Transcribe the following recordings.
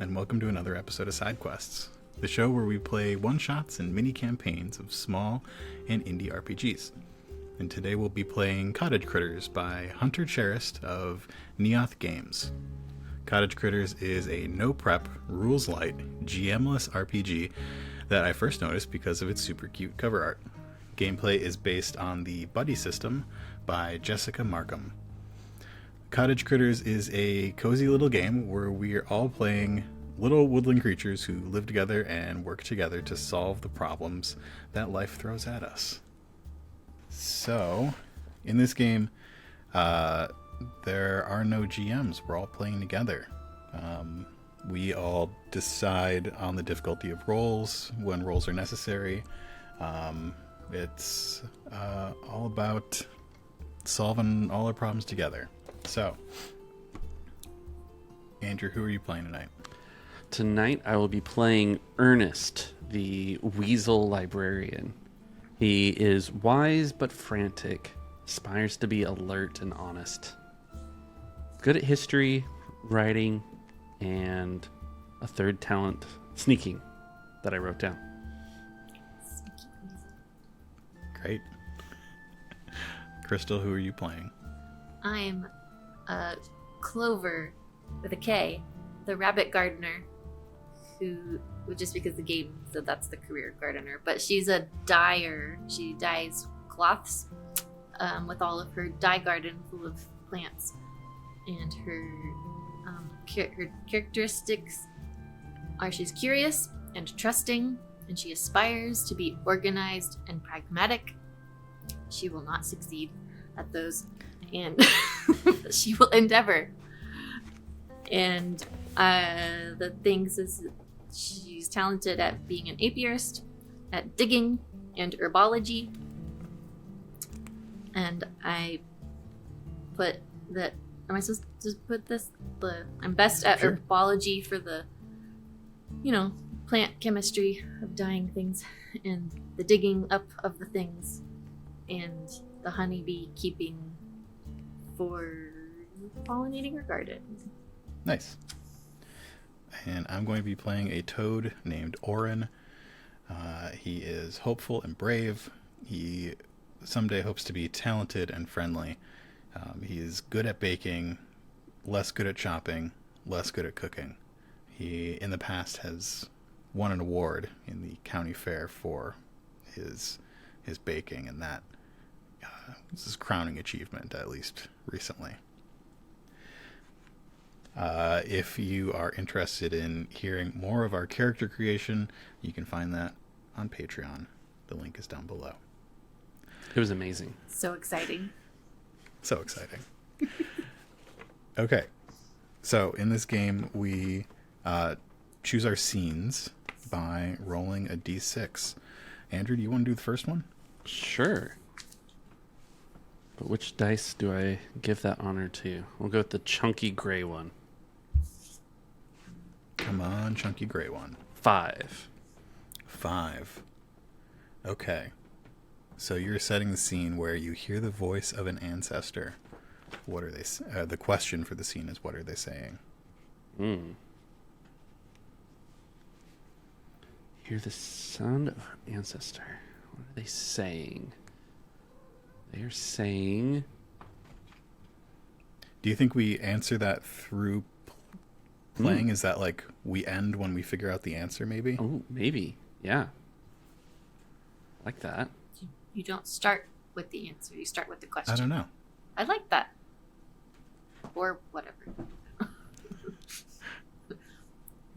and welcome to another episode of Side Quests, the show where we play one-shots and mini-campaigns of small and indie RPGs. And today we'll be playing Cottage Critters by Hunter Cherist of Neoth Games. Cottage Critters is a no-prep, rules-light, GM-less RPG that I first noticed because of its super cute cover art. Gameplay is based on the Buddy system by Jessica Markham. Cottage Critters is a cozy little game where we are all playing little woodland creatures who live together and work together to solve the problems that life throws at us. So, in this game, there are no GMs. We're all playing together. We all decide on the difficulty of rolls when rolls are necessary. It's all about solving all our problems together. So, Andrew, who are you playing tonight? Tonight I will be playing Earnest, the weasel librarian. He is wise but frantic, aspires to be alert and honest. Good at history, writing, and a third talent, sneaking, that I wrote down. Great. Crystal, who are you playing? I'm Klover with a K, the rabbit gardener, who, just because the game said that's the career gardener, but she's a dyer. She dyes cloths with all of her dye garden full of plants. And her characteristics are she's curious and trusting, and she aspires to be organized and pragmatic. She will not succeed at those, and she will endeavor. And the things is she's talented at being an apiarist, at digging, and herbology. And I put that. Am I supposed to put this? I'm best at Sure. herbology for the, plant chemistry of dyeing things, and the digging up of the things, and the honeybee keeping for pollinating her garden. Nice. And I'm going to be playing a toad named Oren. He is hopeful and brave. He someday hopes to be talented and friendly. He is good at baking, less good at chopping, less good at cooking. He, in the past, has won an award in the county fair for his baking, and that was his crowning achievement, at least recently. If you are interested in hearing more of our character creation, you can find that on Patreon. The link is down below. It was amazing. So exciting. So exciting. Okay. So in this game, we choose our scenes by rolling a d6. Andrew, do you want to do the first one? Sure. But which dice do I give that honor to? We'll go with the chunky gray one. Come on, chunky gray one. 5. 5. Okay. So you're setting the scene where you hear the voice of an ancestor. What are they? The question for the scene is, what are they saying? Hear the sound of an ancestor. What are they saying? They are saying... Do you think we answer that through playing? Is that like we end when we figure out the answer, maybe? Oh, maybe. Yeah. Like that. You don't start with the answer. You start with the question. I don't know. I like that. Or whatever. If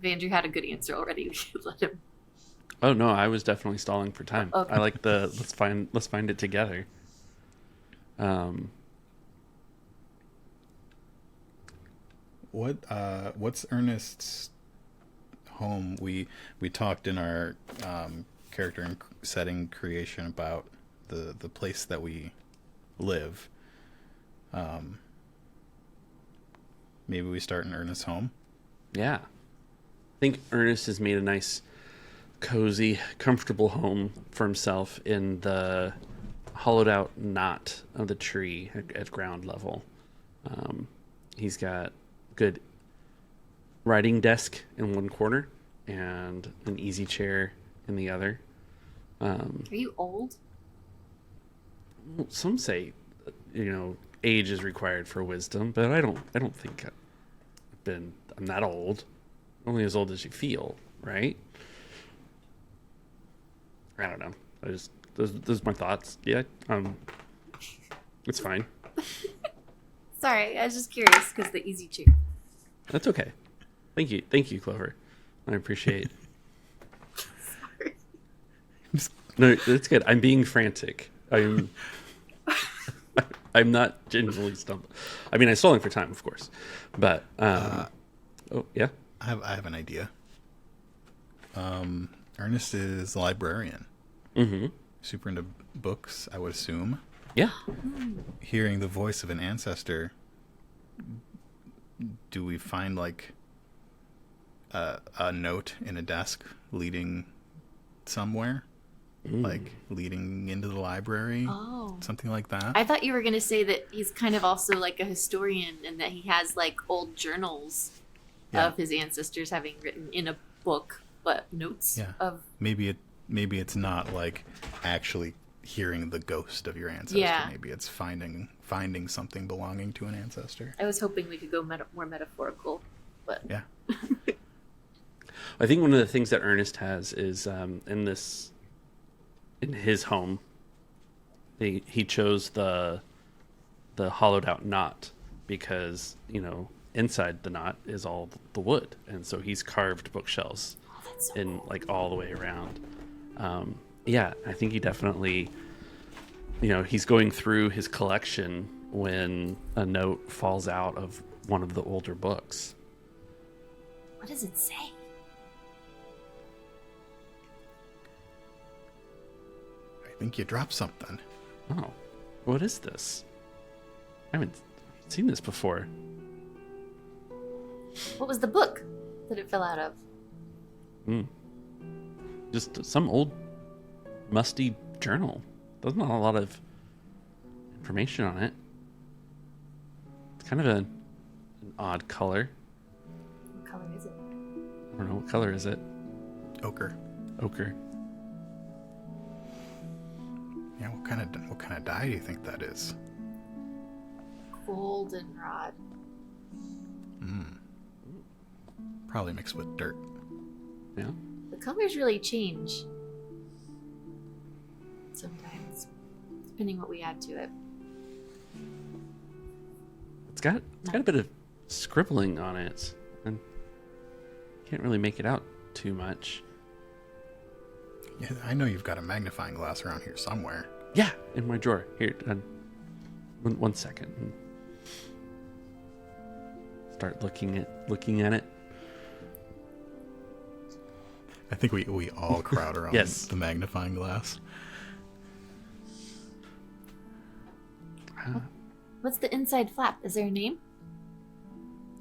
Andrew had a good answer already, we should let him. Oh no, I was definitely stalling for time. Okay. I like the let's find it together. What's Ernest's home? We talked in our character and setting creation about the place that we live. Maybe we start in Ernest's home. Yeah. I think Ernest has made a nice, cozy, comfortable home for himself in the hollowed out knot of the tree at ground level. He's got good writing desk in one corner and an easy chair in the other. Are you old? Well, some say, age is required for wisdom, but I don't think I'm that old. Only as old as you feel, right? I don't know. Those are my thoughts. Yeah, it's fine. Sorry, I was just curious because the easy chair. That's okay. Thank you, Clover. I appreciate. Sorry. No, that's good. I'm being frantic. I'm not genuinely stumbling. I mean, I'm stalling for time, of course, but oh yeah. I have an idea. Ernest is a librarian. Mm-hmm. Super into books, I would assume. Yeah. Hearing the voice of an ancestor, do we find like a note in a desk leading somewhere? Like leading into the library? Oh. Something like that? I thought you were going to say that he's kind of also like a historian and that he has like old journals of his ancestors having written in a book, but notes of... Maybe it's not like actually hearing the ghost of your ancestor. Yeah. Maybe it's finding something belonging to an ancestor. I was hoping we could go more metaphorical, but... Yeah. I think one of the things that Ernest has is in his home, he chose the hollowed out knot because inside the knot is all the wood, and so he's carved bookshelves in like all the way around. I think he definitely, he's going through his collection when a note falls out of one of the older books. What does it say? I think you dropped something. Oh, what is this? I haven't seen this before. What was the book that it fell out of? Just some old musty journal. There's not a lot of information on it. It's kind of an odd color. What color is it? I don't know. What color is it? Ochre. Ochre. Yeah, what kind of dye do you think that is? Goldenrod. Probably mixed with dirt. Yeah. The colors really change sometimes, depending what we add to it. It's got a bit of scribbling on it, and can't really make it out too much. Yeah, I know you've got a magnifying glass around here somewhere. Yeah, in my drawer. Here, one second. Start looking at it. I think we all crowd around Yes. the magnifying glass. What's the inside flap? Is there a name?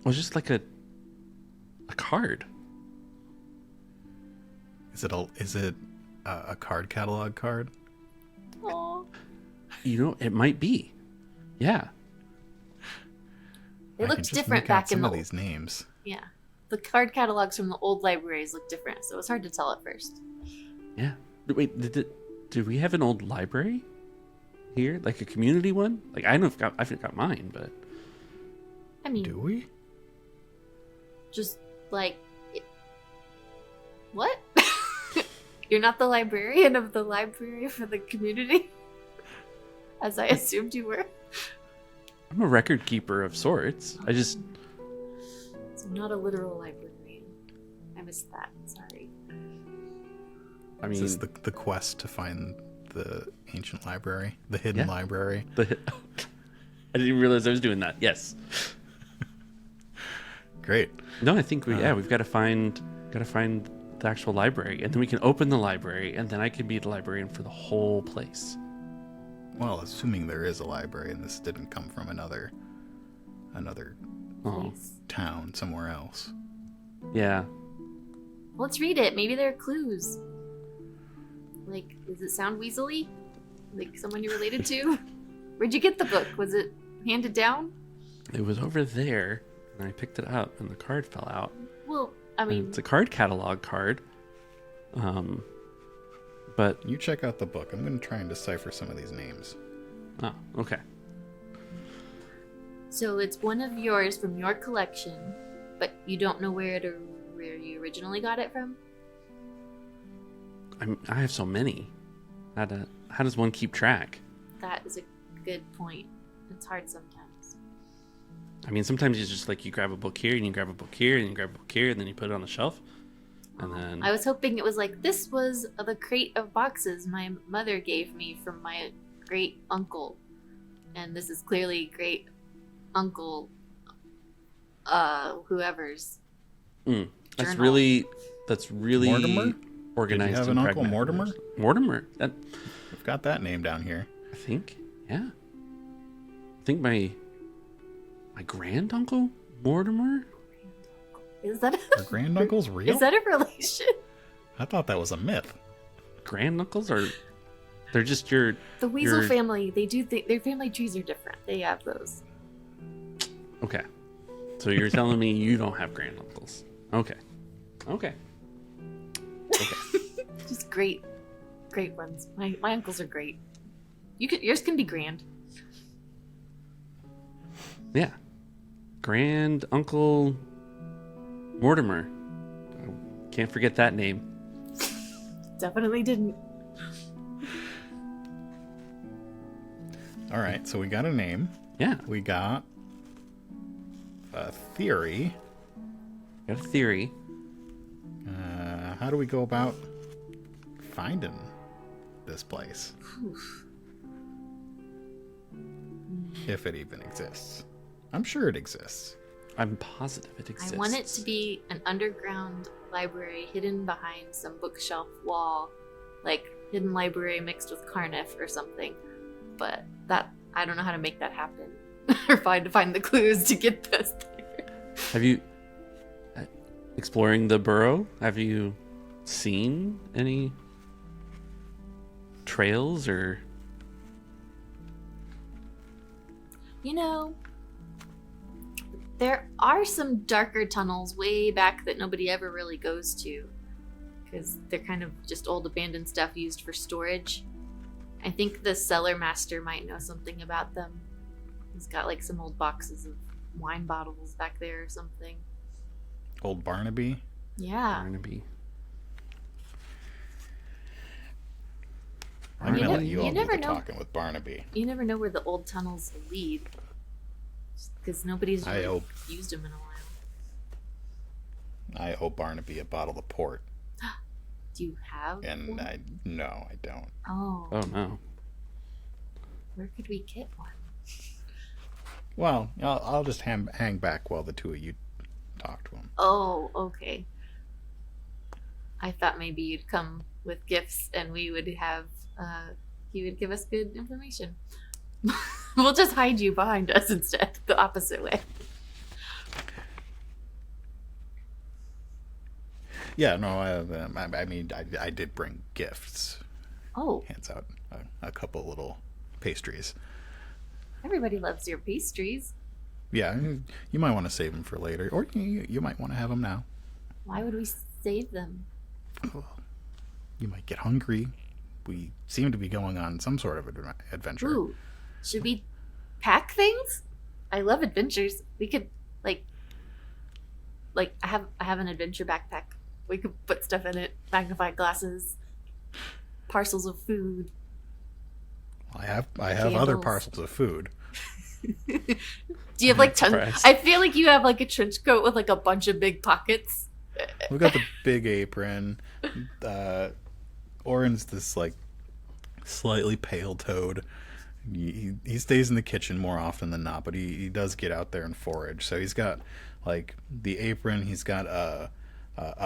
Well, just like a card. Is it a card catalog card? Oh, It might be. Yeah. they I looked can just make make out back in some the of these names. yeah. The card catalogs from the old libraries look different, so it was hard to tell at first. Yeah. Wait, did we have an old library here, like a community one? Like I haven't got mine, but I mean, Do we? just like what? You're not the librarian of the library for the community, as I assumed you were. I'm a record keeper of sorts. So not a literal librarian. I missed that. Sorry. I This mean, is the quest to find the ancient library, the hidden Yeah. library. I didn't even realize I was doing that. Yes. Great. No, I think we've got to find the actual library, and then we can open the library, and then I can be the librarian for the whole place. Well, assuming there is a library and this didn't come from another Oh, Please. town somewhere else. yeah. Let's read it. Maybe there are clues. Like, does it sound weaselly? Like someone you're related to? Where'd you get the book? Was it handed down? It was over there, and I picked it up, and the card fell out. I mean, it's a card catalog card. But You check out the book. I'm going to try and decipher some of these names. oh, okay. so it's one of yours from your collection, but you don't know where you originally got it from? I have so many. How does one keep track? That is a good point. It's hard sometimes. I mean, sometimes you just like you grab a book here and you grab a book here and you grab a book here and then you put it on the shelf. And then I was hoping it was like, this was the crate of boxes my mother gave me from my great uncle. And this is clearly great uncle, whoever's. That's journal. really Mortimer? organized. Did you have and an Uncle pragmatic. Mortimer? Mortimer. We've got that name down here. I think, yeah. I think my granduncle Mortimer. Is that Are granduncles real? is that a relation? I thought that was a myth. Granduncles they're just your. The Weasel Your- family, they do their family trees are different. They have those. Okay, so you're telling me you don't have granduncles? Okay. Just great ones. My uncles are great. Yours can be grand. Yeah. Grand Uncle Mortimer. Can't forget that name. Definitely didn't. All right, so we got a name. Yeah. We got a theory. Got a theory. How do we go about finding this place? Oof. If it even exists. I'm sure it exists. I'm positive it exists. I want it to be an underground library hidden behind some bookshelf wall, like hidden library mixed with Carniff or something. But that I don't know how to make that happen, or find the clues to get this there. Have you exploring the burrow? Have you seen any trails or? You know, there are some darker tunnels way back that nobody ever really goes to, because they're kind of just old abandoned stuff used for storage. I think the cellar master might know something about them. He's got like some old boxes of wine bottles back there or something. Old Barnaby. Yeah. Barnaby. I'm You gonna know- let you you all do never the know. talking with Barnaby. You never know where the old tunnels lead, because nobody's I really hope- used them in a while. I owe Barnaby a bottle of port, Do you have and one? no, I don't. Oh, Oh no. where could we get one? Well, I'll just hang back while the two of you talk to him. Oh, okay. I thought maybe you'd come with gifts and we would have, he would give us good information. We'll just hide you behind us instead, the opposite way. Yeah, no, I mean, I did bring gifts. Oh, Hands out a couple little pastries. everybody loves your pastries. Yeah, you might want to save them for later, or you might want to have them now. Why would we save them? You might get hungry. We seem to be going on some sort of adventure. Ooh, should we pack things? I love adventures. We could like I have an adventure backpack. We could put stuff in it, magnifying glasses, parcels of food. I have other Candles. parcels of food. Do you have like tons? Surprised. I feel like you have like a trench coat with like a bunch of big pockets. We've got the big apron. Oren's this like slightly pale toad. He stays in the kitchen more often than not, but he does get out there and forage. So he's got like the apron. He's got a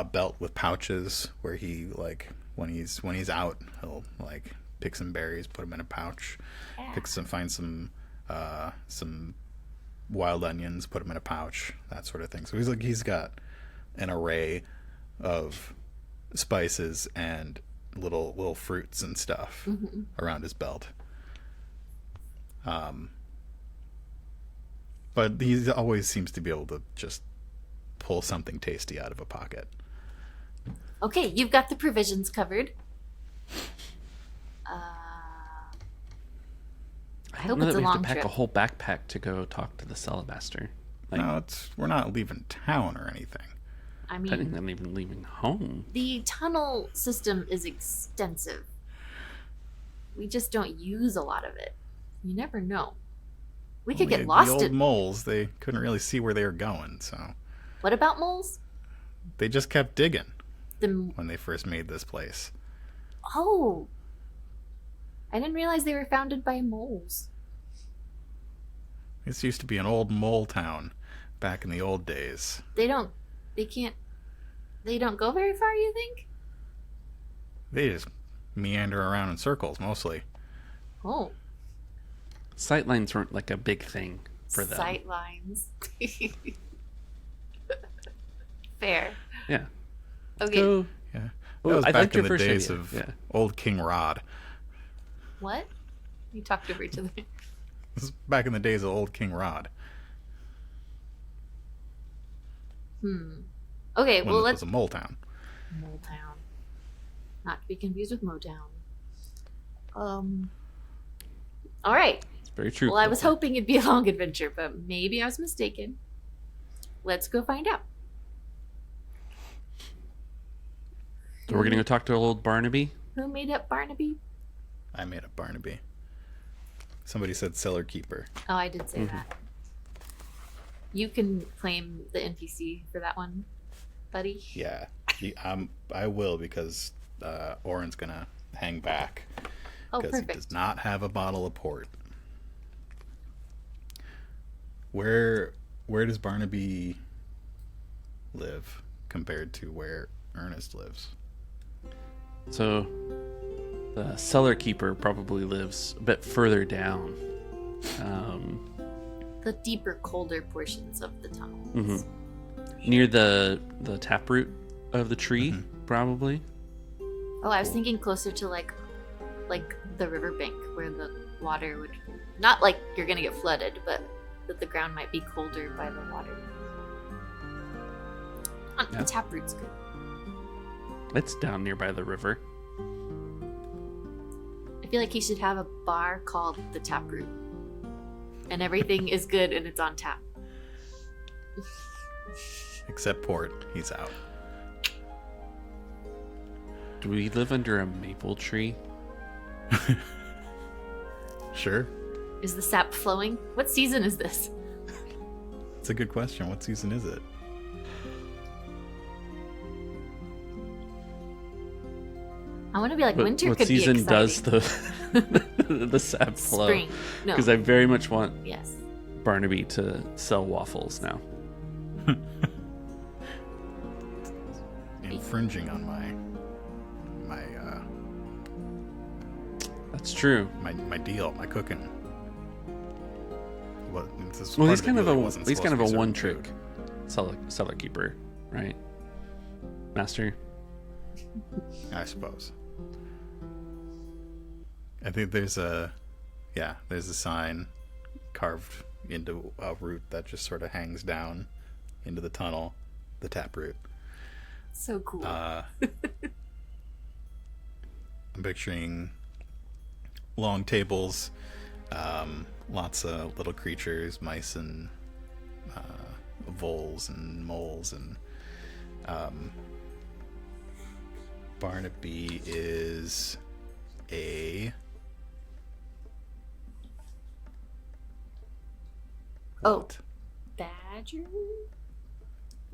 belt with pouches where he like when he's out, he'll like pick some berries, put them in a pouch, Yeah. find some wild onions, put them in a pouch, that sort of thing. So he's got an array of spices and little fruits and stuff Mm-hmm. around his belt. But he always seems to be able to just pull something tasty out of a pocket. Okay, you've got the provisions covered. I I hope don't know it's that a we have long to pack trip. a whole backpack to go talk to the Celebaster. Like, No, we're not leaving town or anything. I I didn't mean, even leaving home. the tunnel system is extensive. We just don't use a lot of it. You never know. We could Well, get the lost old in... moles, they couldn't really see where they were going, so What about moles? they just kept digging The... when they first made this place. Oh! I didn't realize they were founded by moles. This used to be an old mole town back in the old days. They don't go very far, you think? They just meander around in circles mostly. Oh. Sightlines weren't like a big thing for them. Sight lines. Fair. Yeah. Okay. Go. Yeah. That Oh, was I back liked in your the first days idea. of Yeah. old King Rod. What? You talked over each other. This is back in the days of old King Rod. Okay, When well, it let's... was a mole town. Mole Town. Not to be confused with Motown. All right. It's very true. Well, I was hoping it'd be a long adventure, but maybe I was mistaken. Let's go find out. So we're gonna go talk to old Barnaby. Who made up Barnaby? I made up Barnaby. Somebody said cellar keeper. Oh, I did say that. You can claim the NPC for that one, buddy. Yeah. I will because Oren's gonna hang back. Oh, Because he perfect. does not have a bottle of port. Where does Barnaby live compared to where Earnest lives? So the cellar keeper probably lives a bit further down. The deeper, colder portions of the tunnels. Mhm. Near the taproot of the tree, probably. Oh, I was thinking closer to like the riverbank where the water would not like you're gonna get flooded, but that the ground might be colder by the water. Yeah. The taproot's good. It's down nearby the river. I feel like he should have a bar called the Taproot, and everything is good and it's on tap. Except port. He's out. Do we live under a maple tree? Sure. Is the sap flowing? What season is this? It's a good question. What season is it? I want to be like winter. What could season be does exciting. the sap flow? Spring? No. Because I very much want Yes. Barnaby to sell waffles now. Infringing on my That's true. my deal, my cooking. Well, Well, he's kind of a one trick cellar keeper, right? Master. I suppose. I think there's a sign carved into a root that just sort of hangs down into the tunnel, the taproot. So cool. I'm picturing long tables, lots of little creatures, mice and voles and moles, and Barnaby is a what? Badger?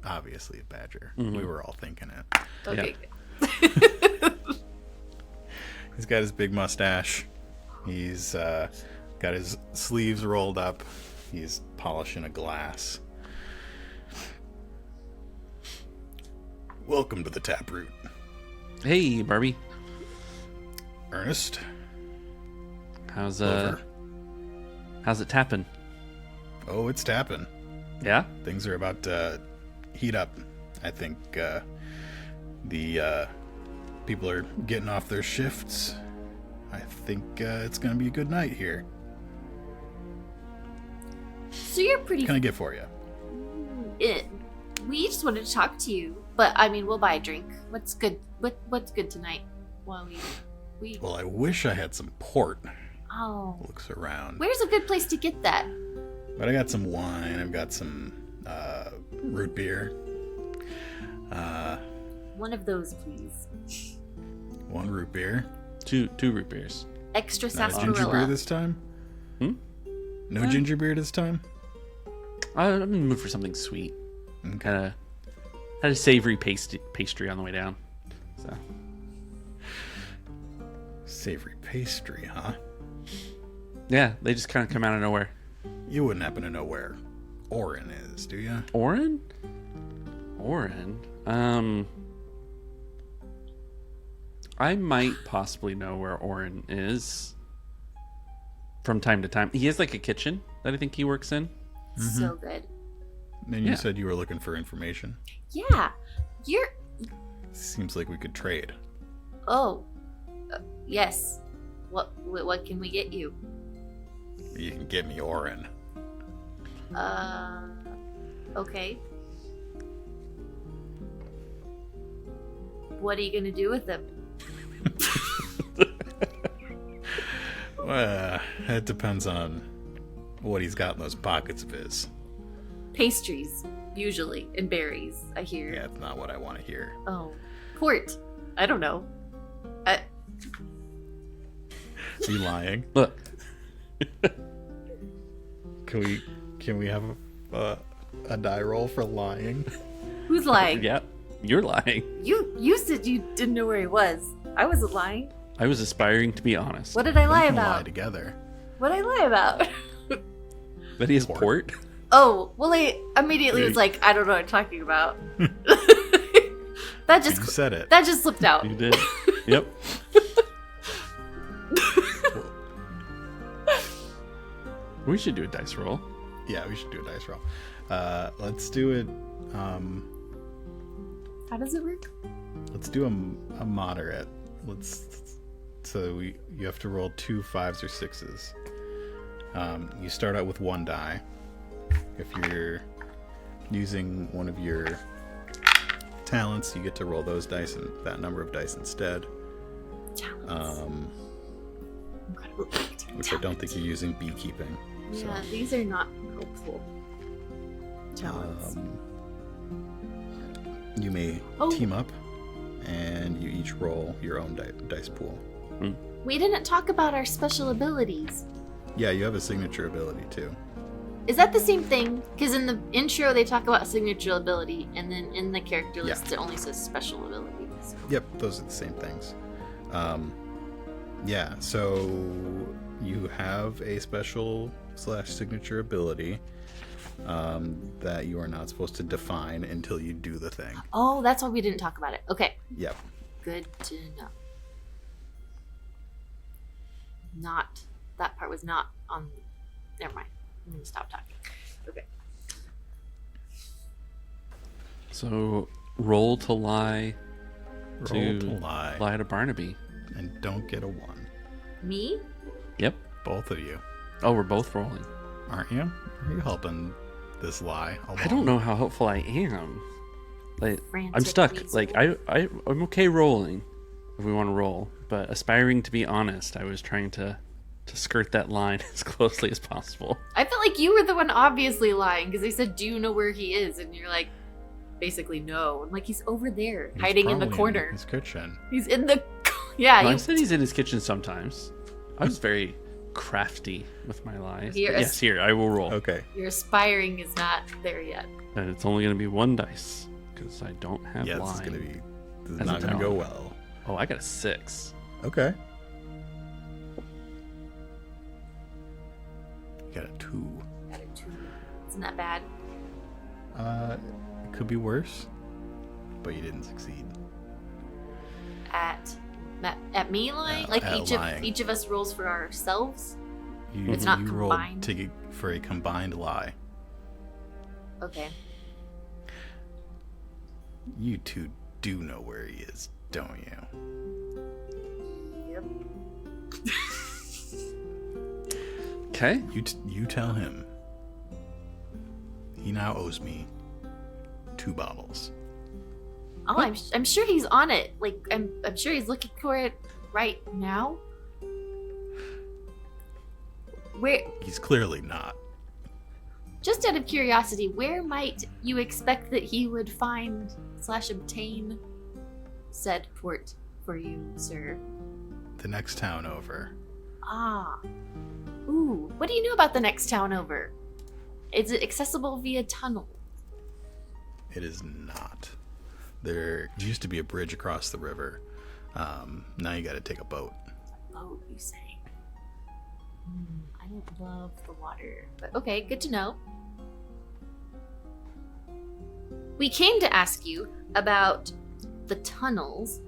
Obviously a badger. Mhm. We were all thinking it. Okay. He's got his big mustache. He's got his sleeves rolled up. He's polishing a glass. Welcome to the Taproot. Hey, Barbie. Earnest. How's Over. how's it tapping? Oh, it's tapping. Yeah? Things are about to heat up. I think the people are getting off their shifts. I think it's going to be a good night here. So you're pretty. What can I get for you? Eh. We just wanted to talk to you, but I mean, we'll buy a drink. What's good? What's good tonight? While we. Well, I wish I had some port. Oh. Looks around. Where's a good place to get that? But I got some wine. I've got some root beer. One of those, please. One root beer. Two root beers. Extra Not a ginger beer sarsaparilla. this time? Hmm? No ginger beer this time? I'm in the mood for something sweet. Okay. Had a savory pastry on the way down. So Savory pastry, huh? yeah, they just kind of come out of nowhere. You wouldn't happen to know where Oren is, do you? Oren? I might possibly know where Oren is from time to time. He has like a kitchen that I think he works in. So good. And you Yeah. said you were looking for information. Yeah. You're. Seems like we could trade. Oh. Yes. What can we get you? You can get me Oren. Okay. What are you gonna do with him? It depends on what he's got in those pockets of his. Pastries, usually, and berries, I hear. Yeah, it's not what I want to hear. Oh. Port. I don't know. Are you lying? Look, Can we have a die roll for lying? Who's lying? yeah, you're lying. You said you didn't know where he was. I wasn't lying. I was aspiring to be honest. What did I We lie can lie about? together. What did I lie about? But he has Port. port. Oh, well, I immediately was like, I don't know what I'm talking about. that You just said it. that just slipped out. You did. Yep. We should do a dice roll. Yeah, we should do a dice roll. Let's do it. How does it work? Let's do a moderate. You have to roll 2 5s or 6s. You start out with 1 die. If you're using one of your talents, you get to roll those dice and that number of dice instead. Talents. Incredible. Which I don't think you're using beekeeping. So. Yeah, these are not helpful. Talents. You may Oh. team up, and you each roll your own dice pool. We didn't talk about our special abilities. Yeah, you have a signature ability too. Is that the same thing? Because in the intro they talk about signature ability, and then in the character list it only says special abilities. Yep, those are the same things. Yeah, so you have a special / signature ability that you are not supposed to define until you do the thing. Oh, that's why we didn't talk about it. Okay, Yep. good to know. That part was not on. Never mind. I'm gonna stop talking. Okay. So roll to lie. Roll to lie. Lie to Barnaby. And don't get a 1. Me? Yep. Both of you. Oh, we're both rolling. Aren't you? Are you helping this lie along? I don't know how helpful I am. Like, I'm Frantic stuck. weasel. Like I'm okay rolling if we want to roll, but aspiring to be honest, I was trying to skirt that line as closely as possible. I felt like you were the one obviously lying because they said, "Do you know where he is?" And you're like, basically, no. I'm like, he's over there, He's hiding in the probably corner. his kitchen. He's in the. Yeah. Well, I You, said he's in his kitchen sometimes. I was very crafty with my lies. Here, Yes, here I will roll. Okay. your aspiring is not there yet. And it's only going to be 1 dice because I don't have Yeah, line. this is As a not gonna go talent. well. Oh, I got a 6. Okay. You got a 2. Got a 2. Isn't that bad? It could be worse, but you didn't succeed. At me lying? Yeah, Like at lying. each of us rolls for ourselves? You, It's not you combined? rolled for a combined lie. Okay. You two do know where he is, don't you? Yep. Okay. You tell him. He now owes me 2 bottles. Oh, I'm sure he's on it. Like, I'm sure he's looking for it right now. Where? He's clearly not. Just out of curiosity, where might you expect that he would find / obtain said port for you, sir? The next town over. Ah. Ooh, what do you know about the next town over? Is it accessible via tunnel? It is not. There used to be a bridge across the river. Now you got to take a boat. Boat, you say? I don't love the water, but okay, good to know. We came to ask you about the tunnels.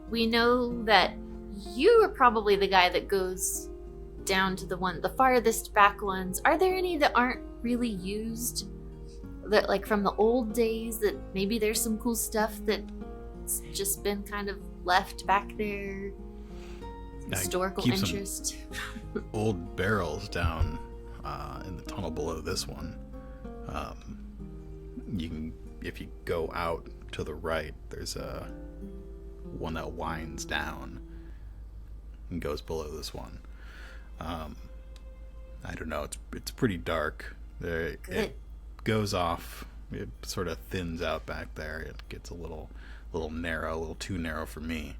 We know that you are probably the guy that goes down to the farthest back ones. Are there any that aren't really used? That, like, from the old days, that maybe there's some cool stuff that's just been kind of left back there? Historical keep some interest. Old barrels down in the tunnel below this one. You can, if you go out to the right, there's a one that winds down and goes below this one. I don't know. It's pretty dark. It goes off. It sort of thins out back there. It gets a little narrow, a little too narrow for me.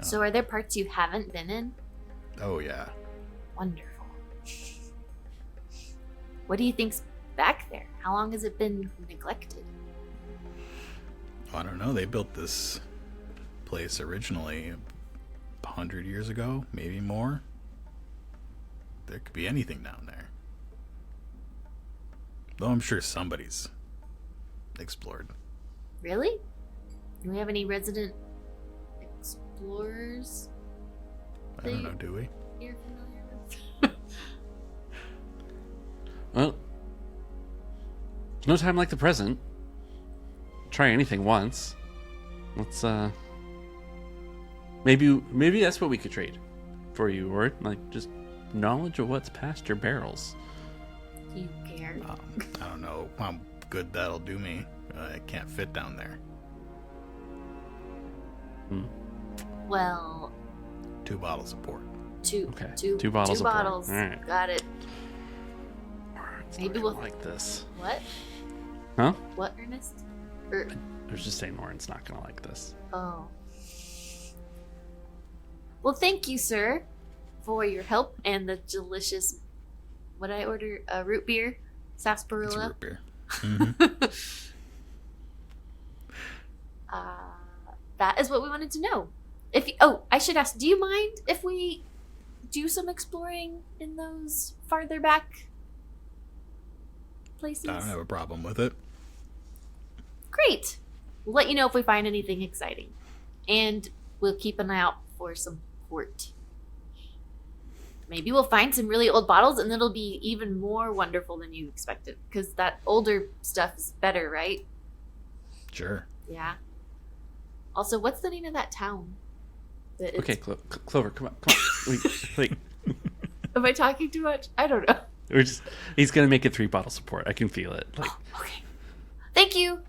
So are there parts you haven't been in? Oh yeah. Wonderful. What do you think's back there? How long has it been neglected? I don't know. They built this place originally 100 years ago, maybe more. There could be anything down there. Though I'm sure somebody's explored. Really? Do we have any resident explorers? I don't know, do we? You're familiar with? Well, no time like the present. Try anything once. Let's maybe that's what we could trade for you, or like just knowledge of what's past your barrels. Do you care? I don't know how good that'll do me. I can't fit down there. Well, 2 bottles of port. two. Okay, Two 2 bottles Two of port. bottles. All right. Got it. It's Maybe not we'll like this. What? Huh? What, Ernest? I was just saying Oren's not gonna like this. Oh. Well, thank you, sir, for your help and the delicious. What did I order? Root beer, It's sarsaparilla. root beer. Mm-hmm. That is what we wanted to know. I should ask. Do you mind if we do some exploring in those farther back places? I don't have a problem with it. Great. We'll let you know if we find anything exciting, and we'll keep an eye out for some port. Maybe we'll find some really old bottles, and it'll be even more wonderful than you expected. Because that older stuff is better, right? Sure. Yeah. Also, what's the name of that town? Okay, Clover, come on. Wait. Am I talking too much? I don't know. He's gonna make it 3 bottles of port. I can feel it. Like, Okay. Thank you.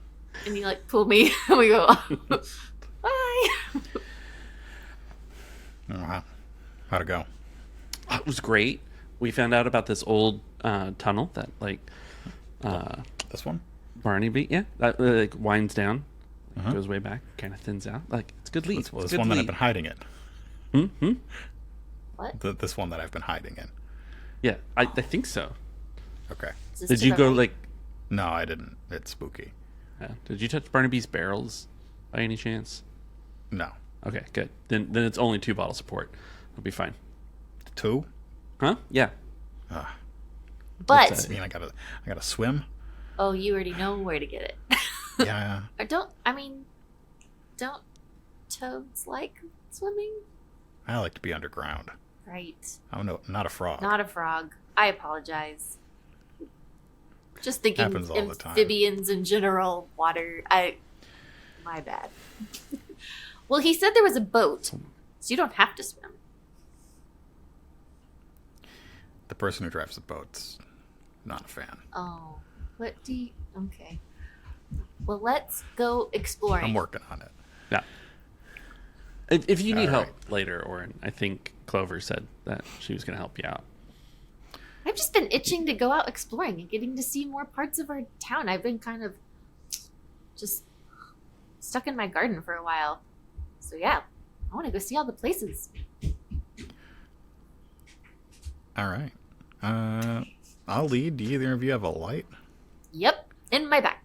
And you pull me, and we go. Bye. I don't know how'd it go. it was great. We found out about this old tunnel that This one? Barney beat. Yeah, that winds down, goes way back, kind of thins out. Like, it's a good lead. Well, this one that I've been hiding in. What? This one that I've been hiding in. Yeah, I think so. Okay. Is this Did to you the go right? No, I didn't. It's spooky. Did you touch Barnaby's barrels by any chance? No. Okay, good. Then it's only 2 bottles of port. It'll be fine. 2? Huh? Yeah. But It's, I mean, I gotta swim. oh, you already know where to get it. Yeah. Or don't toads like swimming? I like to be underground. Right. I'm not a frog. Not a frog. I apologize. Just thinking Happens all the time. amphibians in general, water. My bad. Well, he said there was a boat, so you don't have to swim. The person who drives the boat's not a fan. Oh, what do you? Okay. Well, let's go exploring. I'm working on it. Yeah. If you need All help later, Oren, I think Clover said that she was going to help you out. I've just been itching to go out exploring and getting to see more parts of our town. I've been kind of just stuck in my garden for a while. So yeah, I want to go see all the places. All right. I'll lead. Do either of you have a light? Yep, in my backpack.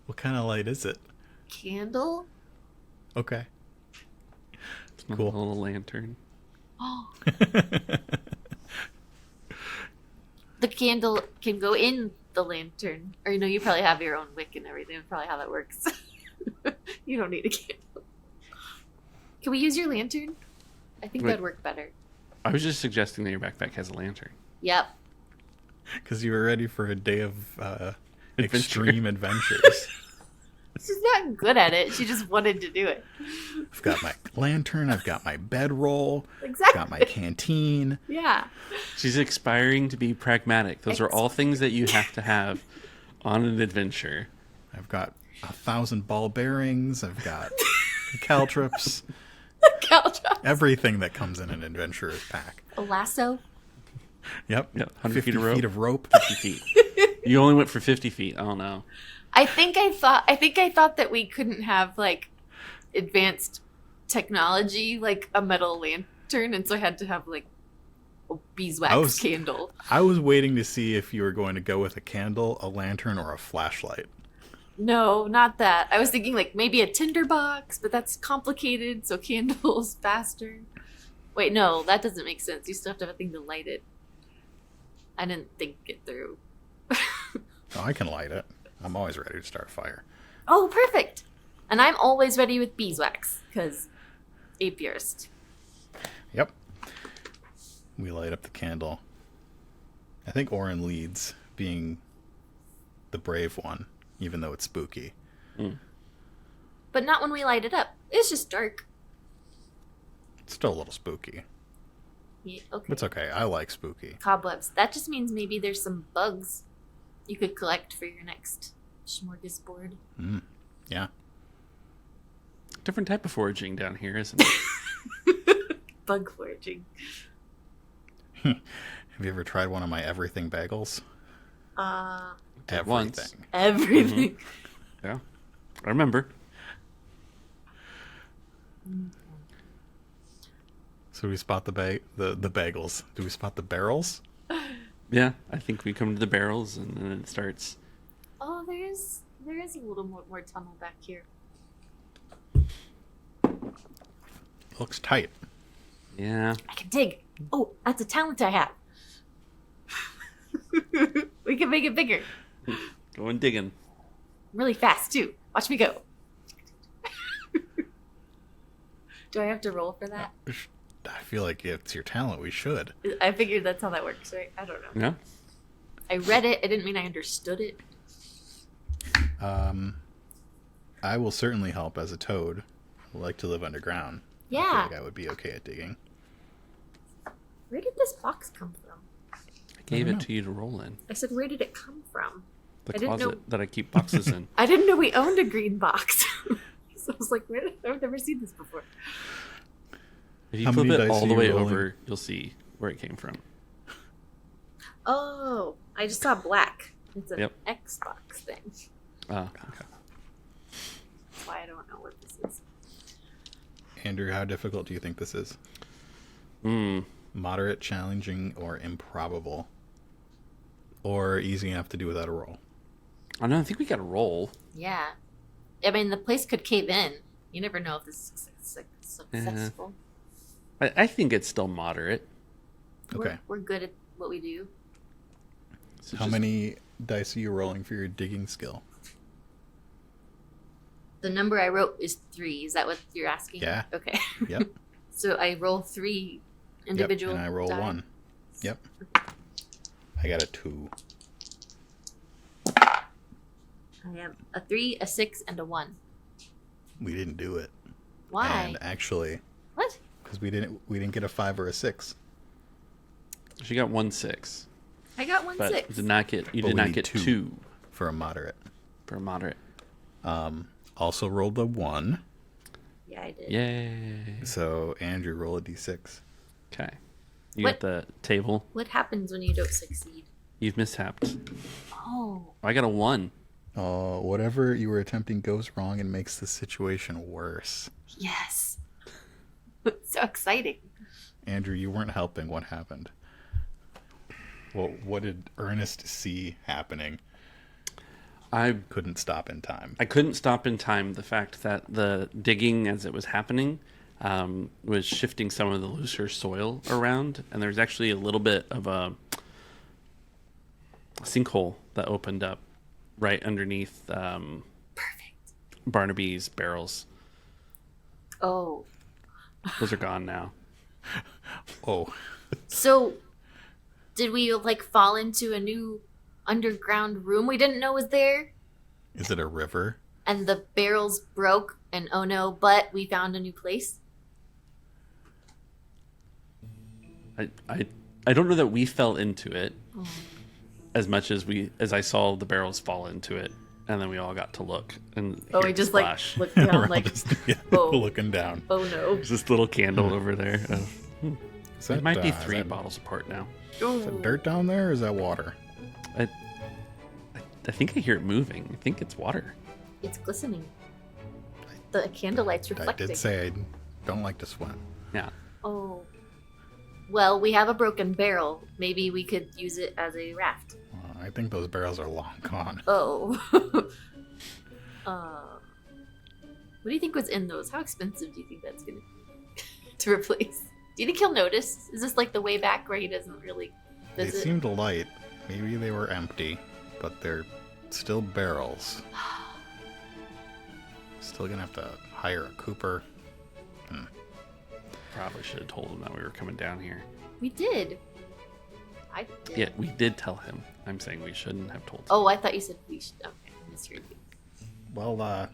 What kind of light is it? Candle? Okay. It's my Cool. little lantern. Oh, the candle can go in the lantern. Or, you probably have your own wick and everything. That's probably how that works. You don't need a candle. Can we use your lantern? I think Wait. that'd work better. I was just suggesting that your backpack has a lantern. Yep. Because you were ready for a day of Adventure. extreme adventures. She's not good at it. She just wanted to do it. I've got my lantern. I've got my bedroll. Exactly. Got my canteen. Yeah. She's aspiring to be pragmatic. Those are all things that you have to have on an adventure. I've got 1,000 ball bearings. I've got caltrops. Caltrops. Everything that comes in an adventurer's pack. A lasso. Yep. 100 feet 50 of rope. feet of rope. 50 feet. You only went for 50 feet. Oh no. I think I thought that we couldn't have like advanced technology like a metal lantern, and so I had to have like a beeswax candle. I was waiting to see if you were going to go with a candle, a lantern, or a flashlight. No, not that. I was thinking like maybe a tinderbox, but that's complicated, so candles faster. Wait, no, that doesn't make sense. You still have to have a thing to light it. I didn't think it through. Oh, I can light it. I'm always ready to start a fire. Oh, perfect. And I'm always ready with beeswax, because apiarist. Yep. We light up the candle. I think Oren leads, being the brave one, even though it's spooky. But not when we light it up. It's just dark. It's still a little spooky. Yeah, okay. It's okay. I like spooky. Cobwebs. That just means maybe there's some bugs you could collect for your next smorgasbord. Yeah. Different type of foraging down here, isn't it? Bug foraging. Have you ever tried one of my everything bagels? Did once. Everything. Everything. Yeah. I remember. So do we spot the bagels? Do we spot the barrels? Yeah, I think we come to the barrels and then it starts. Oh, there is a little more tunnel back here. Looks tight. Yeah. I can dig. Oh, that's a talent I have. We can make it bigger. Going digging. Really fast, too. Watch me go. Do I have to roll for that? I feel like it's your talent. We should. I figured that's how that works, right? I don't know. Yeah. I read it. I didn't mean I understood it. I will certainly help as a toad. I like to live underground. I Yeah. feel like I would be okay at digging. Where did this box come from? I gave don't it know. to you to roll in. I said, where did it come from? The I didn't closet know- that I keep boxes in. I didn't know we owned a green box. So I was like, I've never seen this before. If you How flip many it dice all are the you way rolling? over, you'll see where it came from. Oh, I just saw black. It's an Yep. Xbox thing. Oh, okay. That's why I don't know what this is. Andrew, how difficult do you think this is? Moderate, challenging, or improbable? Or easy enough to do without a roll? I know. I think we got to roll. Yeah. I mean, the place could cave in. You never know if this is successful. I think it's still moderate. Okay. We're good at what we do. So How just- many dice are you rolling for your digging skill? The number I wrote is 3. Is that what you're asking? Yeah. Okay. Yep. So I roll 3 individual Yep, and I roll die. 1. Yep. I got a 2. I have a 3, a 6, and a 1. We didn't do it. Why? And actually, What? because we didn't get a 5 or a 6. She got 1 6. I got 1 but 6. you did not get we not need get two. two For a moderate. for a moderate. Also rolled a 1. Yeah, I did. Yay! So Andrew, roll a d6. Okay, you What? got the table. What happens when you don't succeed? You've mishapped. Oh. I got a 1. Whatever you were attempting goes wrong and makes the situation worse. Yes. So exciting. Andrew, you weren't helping. What happened? Well, what did Ernest see happening? I Couldn't stop in time. couldn't stop in time. The fact that the digging as it was happening was shifting some of the looser soil around, and there was actually a little bit of a sinkhole that opened up right underneath Perfect. Barnaby's barrels. Oh. Those are gone now. Oh, So, did we like fall into a new underground room we didn't know was there? is it a river? And the barrels broke, and oh no, but we found a new place? I don't know that we fell into it as much as I saw the barrels fall into it, and then we all got to look and Oh, hear we the just splash. like looked We're down all like, just, oh. looking down. oh no. There's this little candle over there. Is that, It might be is 3 that- bottles apart now. Is that dirt down there or is that water? I think I hear it moving. I think it's water. It's glistening. The candlelight's I reflecting. did say I don't like to swim. Yeah. Oh. Well, we have a broken barrel. Maybe we could use it as a raft. I think those barrels are long gone. Oh. What do you think was in those? How expensive do you think that's gonna to replace? Do you think he'll notice? Is this like the way back where he doesn't really They visit? seemed light. Maybe they were empty, but they're still barrels. Still gonna have to hire a cooper. Probably should have told him that we were coming down here. We did. I did. Yeah, we did tell him. I'm saying we shouldn't have told him. Oh, I thought you said we should. Okay, I misheard you. Well,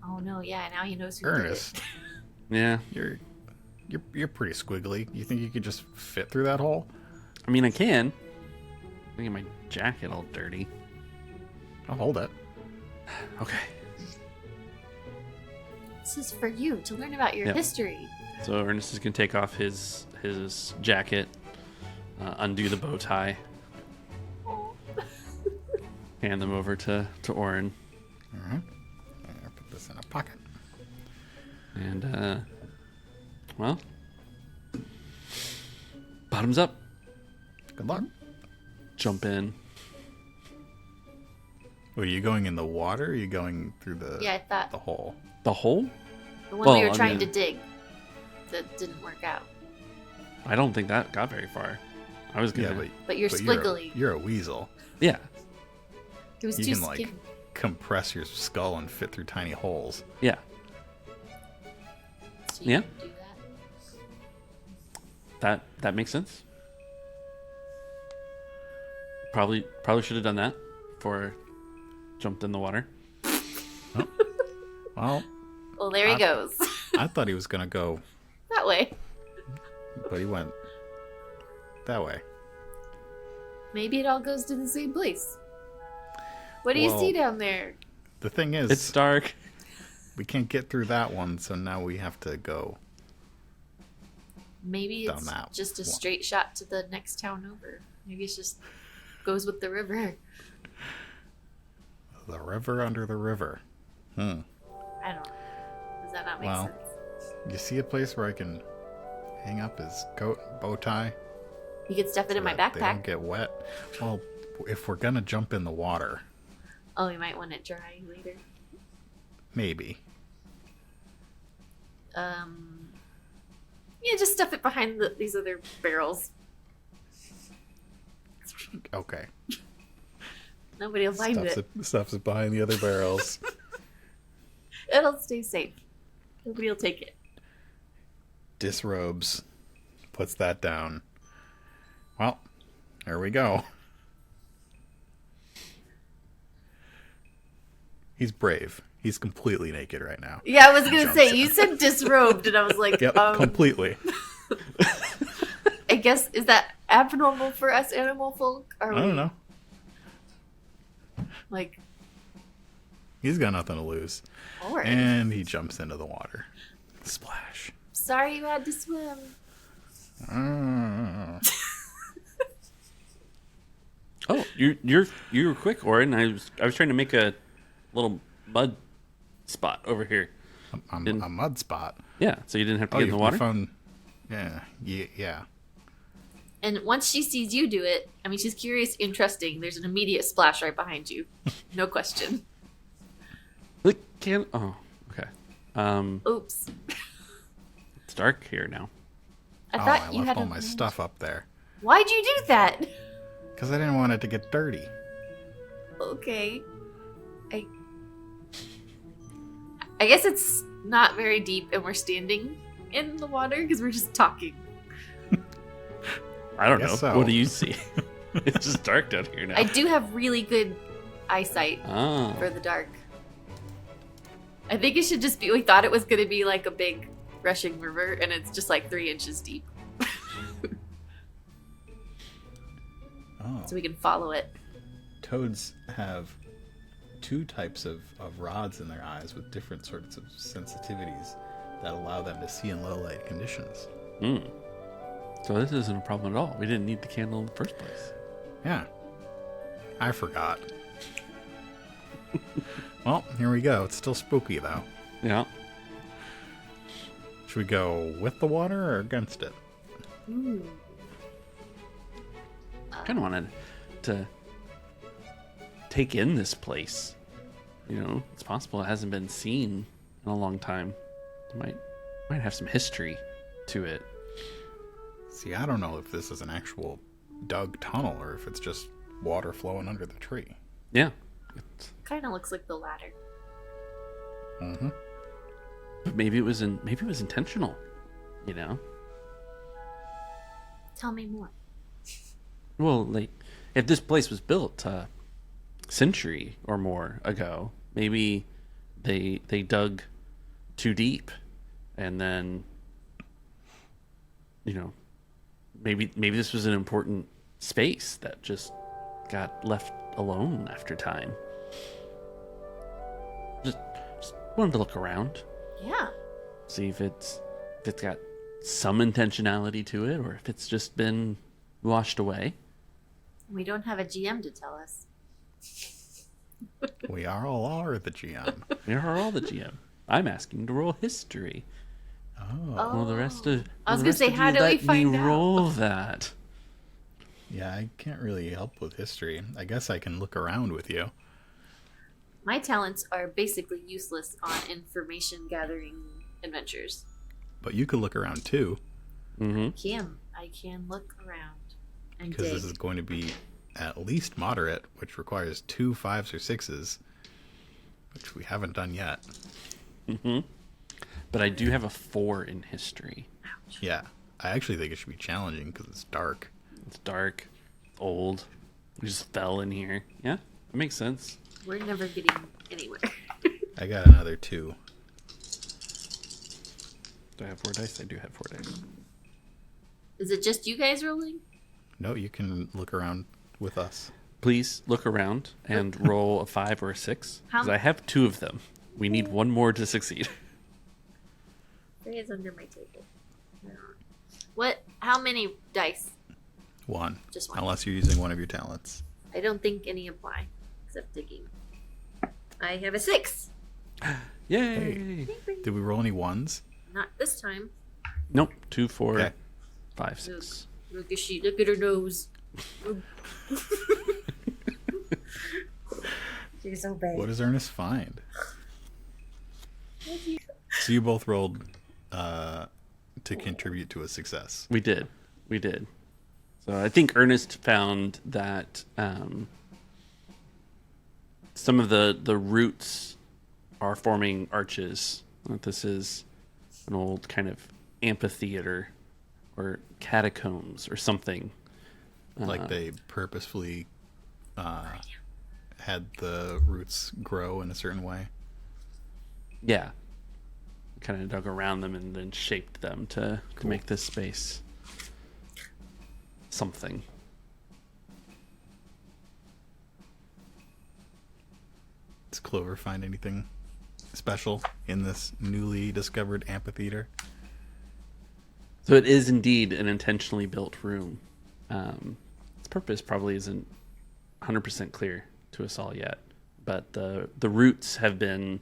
Oh no, yeah, now he knows who Ernest, Yeah. you're pretty squiggly. You think you could just fit through that hole? I mean, I can. I get my jacket all dirty. I'll hold it. Okay. did it. This is for you to learn about your Yeah. history. So Ernest is going to take off his jacket, undo the bow tie, hand them over to Oren, All right. I'll put this in a pocket. and, well, bottoms up, Good luck. jump in. Were you going in the water? Or are you going through the Yeah, I thought the hole? The hole? the one Well, we were I trying mean- to dig that didn't work out. I don't think that got very far. I was Yeah, gonna. But you're but squiggly. You're a weasel. Yeah. It was You too can like skinny. compress your skull and fit through tiny holes. Yeah. So you yeah. can do that. That makes sense. Probably should have done that before I jumped in the water. Well, Well, there he goes. I thought he was gonna go, That way. but he went that way. Maybe it all goes to the same place. What do you Well, see down there? The thing is, It's dark. we can't get through that one, so now we have to go. Maybe down it's that just a one. straight shot to the next town over. Maybe it's just goes with the river. The river under the river. I don't know. Does that not make Well, sense? You see a place where I can hang up his coat, bow tie? You could stuff it in my that They don't backpack. get wet. Well, if we're gonna jump in the water, Oh, we might want it dry later. maybe. Yeah, just stuff it behind these other barrels. Okay. Nobody will find it. Stuffs it behind the other barrels. It'll stay safe. Nobody will take it. Disrobes. Puts that down. Well, there we go. He's brave. He's completely naked right now. Yeah, I was gonna Jumps say in. you said disrobed, and I was like, Yep, completely. I guess, is that abnormal for us animal folk? I don't know. Like, He's got nothing to lose. Oren. And he jumps into the water. Splash. Sorry you had to swim. Oh, you were quick, Oren. I was trying to make a little mud spot over here. A mud spot. Yeah, so you didn't have to get in the water. Found... Yeah. And once she sees you do it, I mean, she's curious and trusting. There's an immediate splash right behind you. No question. Look, oh, okay. Oops. It's dark here now. I thought you left had all my stuff up there. Why'd you do that? Because I didn't want it to get dirty. Okay. I guess it's not very deep and we're standing in the water because we're just talking. I don't know. Guess so. What do you see? It's just dark down here now. I do have really good eyesight Oh. for the dark. I think it should just be, we thought it was going to be like a big rushing river and it's just like 3 inches deep. Oh. So we can follow it. Toads have 2 types of rods in their eyes with different sorts of sensitivities that allow them to see in low light conditions. Mm. So this isn't a problem at all. We didn't need the candle in the first place. Yeah. I forgot. Well, here we go. It's still spooky, though. Yeah. Should we go with the water or against it? Ooh. Kind of wanted to take in this place. You know, it's possible it hasn't been seen in a long time. It might have some history to it. See, I don't know if this is an actual dug tunnel or if it's just water flowing under the tree. Yeah. Kind of looks like the latter. Mm-hmm. Maybe it was intentional. You know. Tell me more. Well, like if this place was built a century or more ago, maybe they dug too deep, and then maybe this was an important space that just got left alone after time. Just wanted to look around, Yeah. see if it's got some intentionality to it, or if it's just been washed away. We don't have a GM to tell us. We are the GM. We are all the GM. I'm asking to roll history. Oh. Well, the rest of I was the gonna rest say, of how you do we let find me out? roll that. Yeah, I can't really help with history. I guess I can look around with you. My talents are basically useless on information gathering adventures. But you could look around too, Mm-hmm. I can look around and because dig. this is going to be at least moderate, which requires 2 5s or 6s, which we haven't done yet. Mm-hmm. But I do have a 4 in history. Yeah, I actually think it should be challenging because it's dark. It's dark, old. We just fell in here. Yeah, that makes sense. We're never getting anywhere. I got another 2. Do I have 4 dice? I do have 4 dice. Is it just you guys rolling? No, you can look around with us. Please look around and roll a 5 or a 6. How- Because I have 2 of them. We need 1 more to succeed. Ray is under my table. What? How many dice? 1. Just 1. Unless you're using one of your talents. I don't think any apply, except digging. I have a 6. Yay! Did we roll any 1s? Not this time. Nope. 2, 4, Okay. 6. 5, 6. Look at her nose. She's so bad. What does Ernest find? So you both rolled to contribute to a success. We did. So I think Earnest found that some of the roots are forming arches. That this is an old kind of amphitheater or catacombs or something. Like they purposefully had the roots grow in a certain way. Yeah. Kind of dug around them and then shaped them to make this space. something. Does Clover find anything special in this newly discovered amphitheater? So it is indeed an intentionally built room. Its purpose probably isn't 100% clear to us all yet, but the roots have been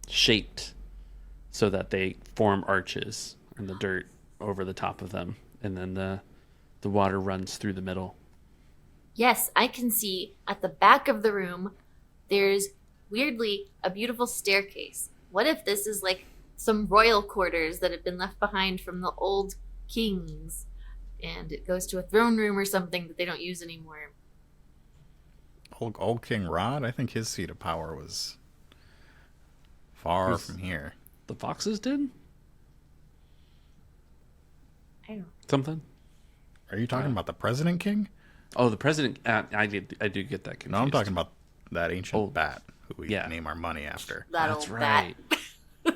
shaped so that they form arches in the dirt over the top of them, and then the water runs through the middle. Yes, I can see at the back of the room, there's weirdly a beautiful staircase. What if this is like some royal quarters that have been left behind from the old kings, and it goes to a throne room or something that they don't use anymore? Old King Rod, I think his seat of power was far from here. The foxes did I don't. something. Are you talking about the President King? Oh, the president. I do get that confused. No, I'm talking about that ancient bat who we yeah. name our money after. That That's old right. bat.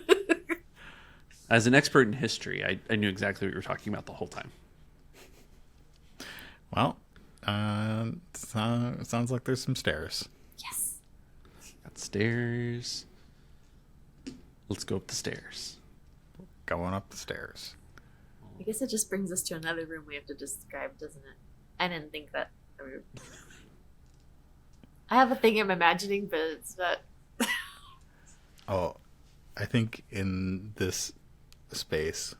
As an expert in history, I knew exactly what you were talking about the whole time. Well, it sounds like there's some stairs. Yes. Got stairs. Let's go up the stairs. Going up the stairs. I guess it just brings us to another room we have to describe, doesn't it? I didn't think that. I have a thing I'm imagining, but it's not. Oh, I think in this space,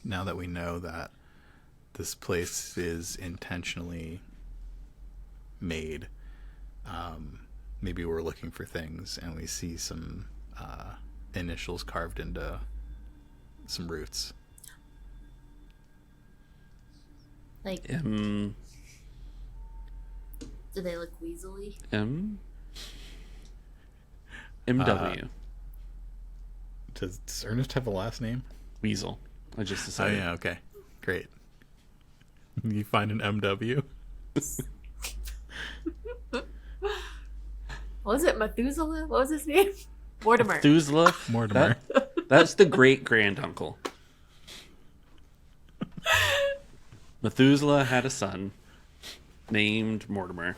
now that we know that this place is intentionally made, maybe we're looking for things and we see some initials carved into some roots. Like, M. do they look weaselly? M. MW. Does Ernest have a last name? Weasel. I just Oh, decided. yeah, okay. Great. You find an MW? What was it? Methuselah? What was his name? Mortimer. Methuselah. Mortimer. That's the great granduncle. Methuselah had a son named Mortimer.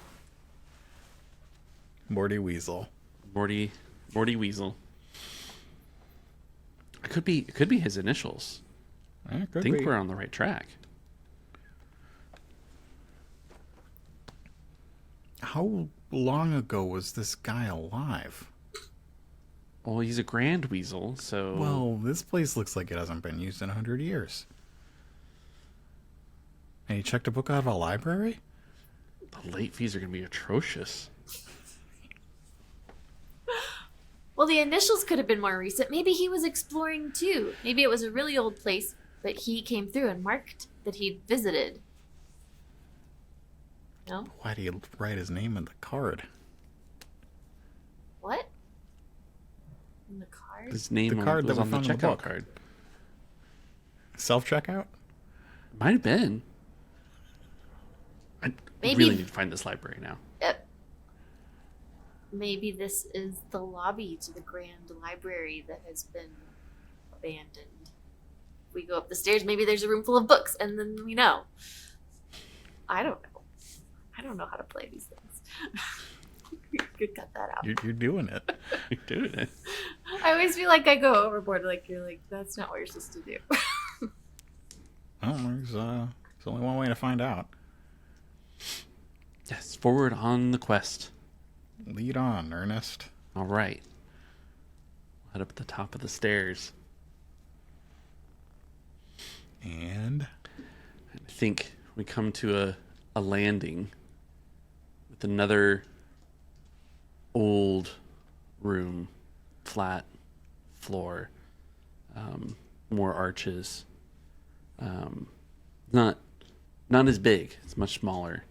Morty Weasel. Morty Weasel. It could be his initials. Could I think be. we're on the right track. How long ago was this guy alive? Well, he's a grand weasel, so Well, this place looks like it hasn't been used in 100 years. And he checked a book out of a library? the late fees are going to be atrocious. Well, the initials could have been more recent. Maybe he was exploring too. Maybe it was a really old place, but he came through and marked that he'd visited. No? Why did he write his name in the card? What? In the card? His name The card was that we on the found in the checkout book. card. Self-checkout? Might have been. I Maybe- really need to find this library now. Maybe this is the lobby to the grand library that has been abandoned. If we go up the stairs, maybe there's a room full of books, and then we know. I don't know. I don't know how to play these things. You could cut that out. You're doing it. You're doing it. I always feel like I go overboard. Like, you're like, that's not what you're supposed to do. Well, there's only one way to find out. Yes, forward on the quest. Lead on, Ernest. All right. Head up at the top of the stairs. And I think we come to a landing with another old room, flat floor, more arches. Not as big. It's much smaller.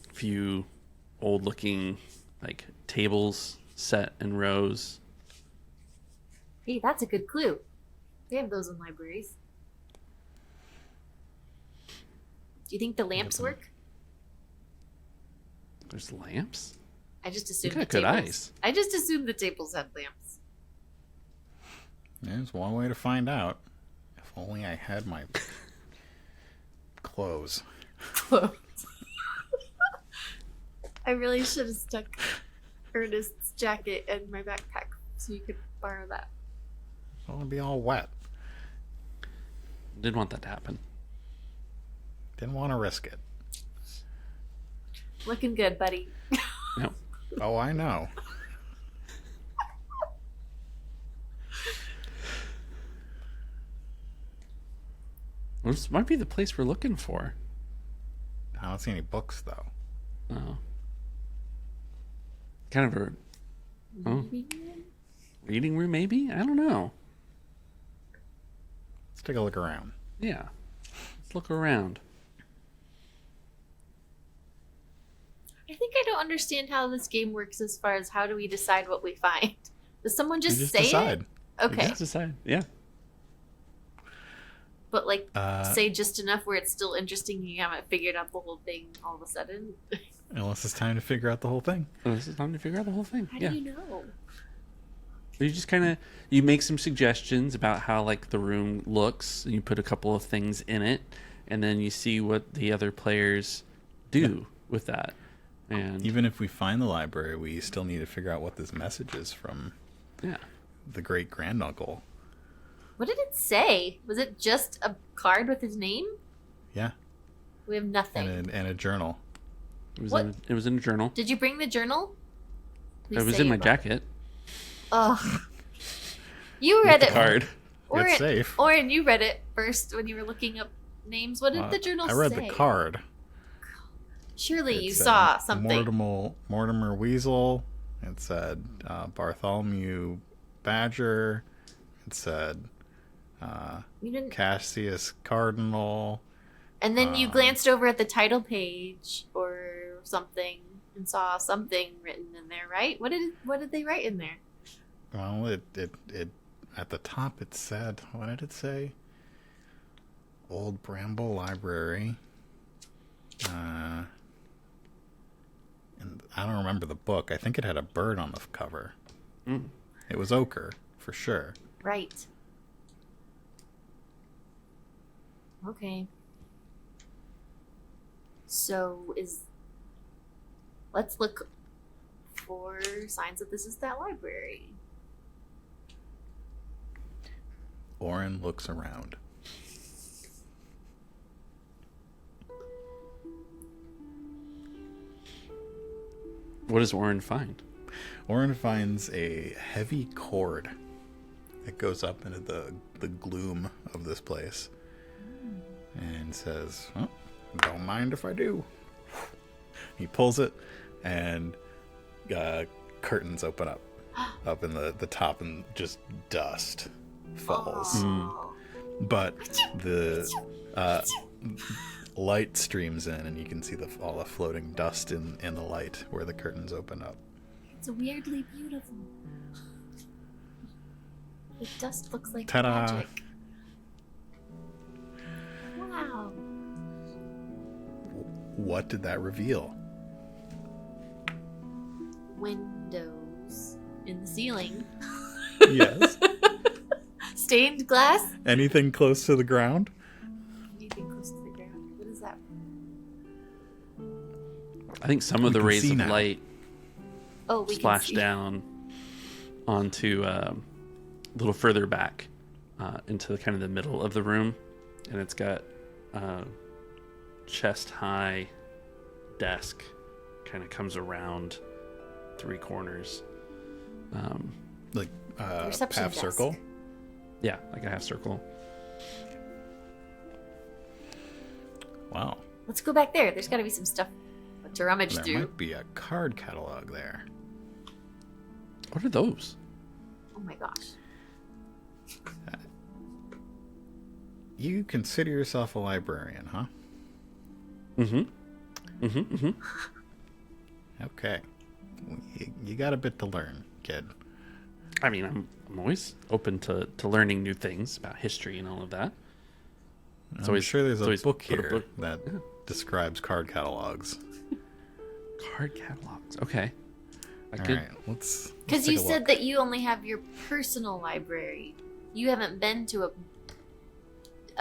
A few old-looking like tables set in rows. Hey, that's a good clue. They have those in libraries. Do you think the lamps work? There's lamps. I just assumed You the got good tables. eyes. I just assumed the tables had lamps. there's one way to find out. If only I had my clothes. Clothes. I really should have stuck Ernest's jacket in my backpack so you could borrow that. It'll be all wet. Didn't want that to happen. Didn't want to risk it. Looking good, buddy. No. Oh, I know. This might be the place we're looking for. I don't see any books, though. Oh. Kind of a reading room, maybe? I don't know. Let's take a look around. Yeah. Let's look around. I think I don't understand how this game works as far as how do we decide what we find. Does someone just, You just say decide. it? Okay. Just decide. Yeah. But like say just enough where it's still interesting, you haven't figured out the whole thing all of a sudden. Unless it's time to figure out the whole thing. Well, this is time to figure out the whole thing. How Yeah. do you know? You just kind of you make some suggestions about how like the room looks, and you put a couple of things in it, and then you see what the other players do with that. And Even if we find the library, we still need to figure out what this message is from yeah, the great granduncle. What did it say? Was it just a card with his name? Yeah. We have nothing. And a journal. it was What? it was in a journal. Did you bring the journal? Please It was say in my you brought it. jacket. Ugh. You read The it. card. Oren, It's safe. Oren, you read it first when you were looking up names. What did the journal say? I read the card. Surely It you said saw something. Mortimer Weasel. It said Bartholomew Badger. It said You didn't. Cassius Cardinal. And then you glanced over at the title page or something and saw something written in there, right? What did they write in there? Well, it at the top it said, what did it say? Old Bramble Library. And I don't remember the book. I think it had a bird on the cover. Mm. It was ochre, for sure. Right. Okay. So let's look for signs that this is that library. Oren looks around. What does Oren find? Oren finds a heavy cord that goes up into the gloom of this place and says, oh, don't mind if I do. He pulls it and curtains open up in the top, and just dust falls. Oh. But the light streams in, and you can see all the floating dust in the light where the curtains open up. It's weirdly beautiful. The dust looks like Ta-da. magic. Wow. What did that reveal? Windows in the ceiling. Yes. Stained glass. Anything close to the ground? Anything close to the ground. What is that? I think some of We the can rays see of now. light Oh, we splash can see. down onto a little further back into kind of the middle of the room, and it's got chest high desk kind of comes around three corners. Like Reception half desk. circle? Yeah, like a half circle. Wow. Let's go back there. There's got to be some stuff to rummage There through. might be a card catalog there. What are those? Oh my gosh. You consider yourself a librarian, huh? Okay. You got a bit to learn, kid. I mean, I'm always open to learning new things about history and all of that. I'm sure there's it's a always book put a here book- that describes card catalogs. Card catalogs. Okay. I All could. right, let's Because take you a said look. that you only have your personal library. You haven't been to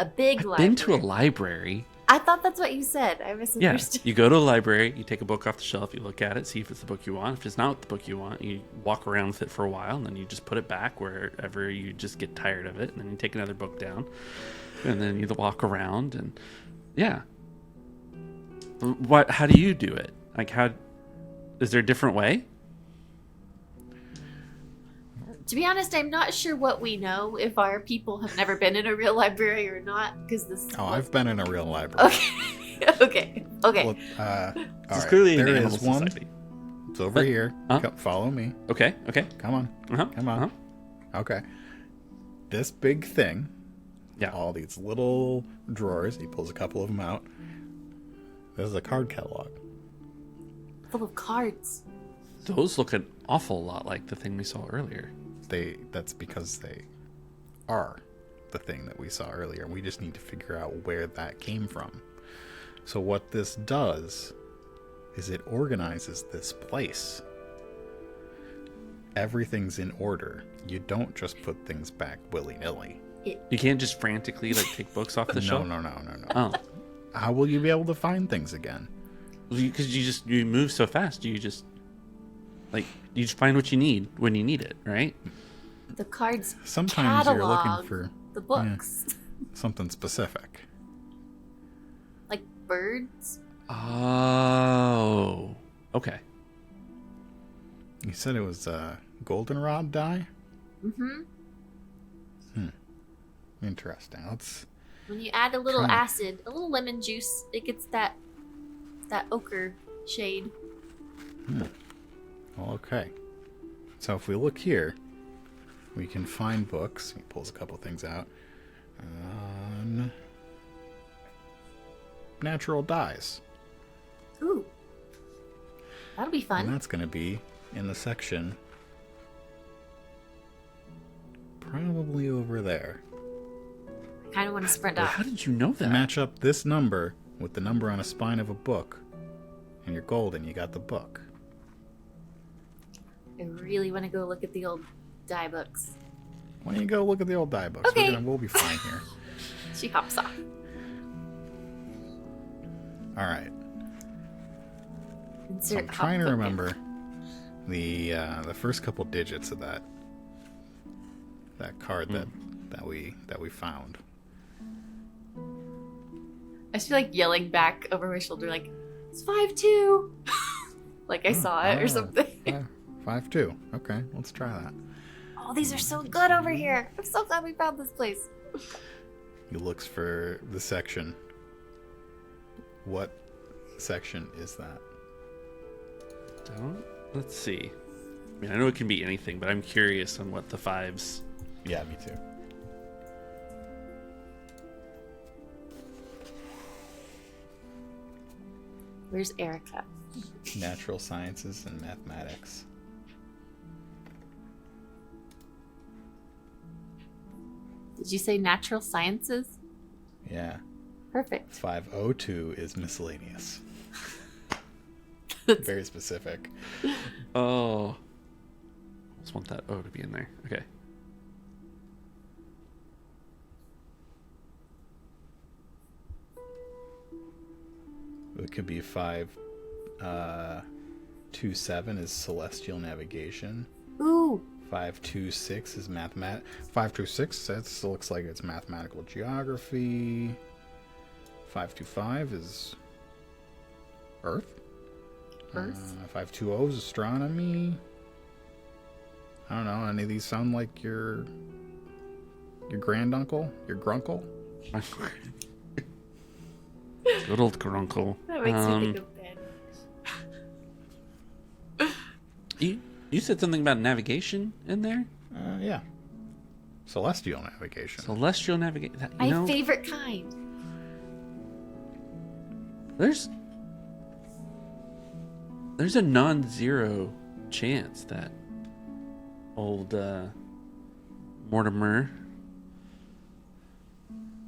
A big I've library. been to a library. I thought that's what you said. I Yeah, misunderstood. you go to a library, you take a book off the shelf, you look at it, see if it's the book you want. If it's not the book you want, you walk around with it for a while, and then you just put it back wherever you just get tired of it, and then you take another book down, and then you walk around, and yeah. How do you do it? Like, is there a different way? To be honest, I'm not sure what we know if our people have never been in a real library or not. Because this. Oh, I've been in a real library. Okay. Okay. Well, all It's right, clearly an there animal is one. society. It's over here. Huh? Follow me. Okay. Come on. Uh-huh. Come on. Uh-huh. Okay. This big thing. Yeah. All these little drawers. He pulls a couple of them out. This is a card catalog. Full of cards. Those look an awful lot like the thing we saw earlier. That's because they are the thing that we saw earlier. We just need to figure out where that came from. So what this does is it organizes this place. Everything's in order. You don't just put things back willy-nilly. You can't just frantically take books off the shelf. No. Oh, How will you be able to find things again? because you move so fast. You just find what you need when you need it, right? The cards. Sometimes catalog you're looking for the books. something specific. Like birds. Oh, okay. You said it was goldenrod dye? Mm-hmm. Interesting. Let's When you add a little Try. acid, a little lemon juice, it gets that ochre shade. Well, okay. So if we look here, we can find books. He pulls a couple things out. Natural dyes. Ooh. That'll be And fun. that's going to be in the section probably over there. I kind of want to sprint Wait, up. how did you know that? Match up this number with the number on a spine of a book, and you're golden. You got the book. I really want to go look at the old dye books. Why don't you go look at the old dye books? Okay. We'll be fine here. She hops off. All right. So Insert I'm trying to hop remember the first couple digits of that card that we found. I just feel like yelling back over my shoulder, like, it's 5-2. Like I saw it or something. 5-2. Okay, let's try that. Oh, these are so good over here. I'm so glad we found this place. He looks for the section. What section is that? Let's see. I mean, I know it can be anything, but I'm curious on what the fives. Yeah, me too. Where's Erica? Natural sciences and mathematics. Did you say natural sciences? Yeah. Perfect. 502 is miscellaneous. Very specific. Oh. I just want that O to be in there. Okay. It could be 527 is celestial navigation. Ooh. 526 is mathematics. 526 that looks like it's mathematical geography. 525 is Earth. Earth? 520 is astronomy. I don't know. Any of these sound like your granduncle, your grunkle? Good old Grunkle. That makes me think of Ben. You said something about navigation in there? Yeah. Celestial navigation. Celestial navigation. My favorite kind. There's a non-zero chance that old Mortimer,